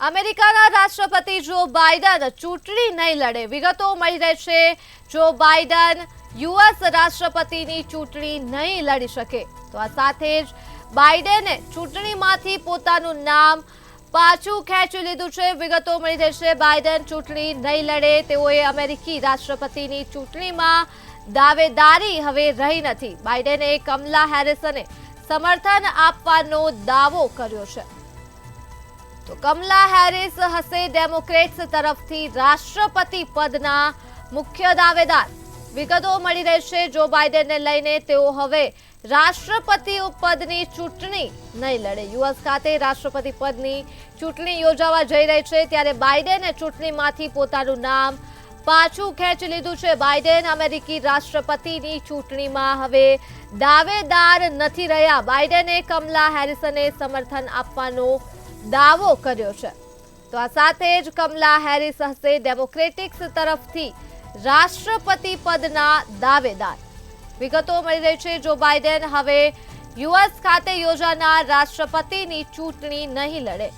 અમેરિકાના રાષ્ટ્રપતિ જો બાઇડન ચૂંટણી નહીં લડે, વિગતો મળી રહી છે જો બાઇડન યુએસ રાષ્ટ્રપતિની ચૂંટણી નહીં લડી શકે તો આ સાથે જ બાઇડેને ચૂંટણીમાંથી પોતાનું નામ પાછું ખેંચી લીધું છે। વિગતો મળી રહી છે બાઇડન ચૂંટણી નહીં લડે, તેઓએ અમેરિકી રાષ્ટ્રપતિની ચૂંટણીમાં દાવેદારી હવે રહી નથી। બાઇડેને કમલા હેરિસને સમર્થન આપવાનો દાવો કર્યો છે। તો કમલા હેરિસ હશે ડેમોક્રેટ્સ તરફથી રાષ્ટ્રપતિ પદના મુખ્ય દાવેદાર। વિગતો મળી રહી છે જો બાઇડેનને લઈને તેઓ હવે રાષ્ટ્રપતિ પદની ચૂંટણી નહીં લડે। યુએસ ખાતે રાષ્ટ્રપતિ પદની ચૂંટણી યોજાવા જઈ રહી છે, ત્યારે બાઇડેને ચૂંટણીમાંથી પોતાનું નામ પાછું ખેંચી લીધું છે। બાઇડેન અમેરિકી રાષ્ટ્રપતિની ચૂંટણીમાં હવે દાવેદાર નથી રહ્યા। બાઇડેને કમલા હેરિસને સમર્થન આપવાનો દાવો કર્યો છે। તો આ સાથે જ કમલા હેરિસ હશે ડેમોક્રેટિક્સ તરફથી રાષ્ટ્રપતિ પદના દાવેદાર। વિગતો મળી રહી છે જો બાઇડેન હવે યુએસ ખાતે યોજાનાર રાષ્ટ્રપતિની ચૂંટણી નહીં લડે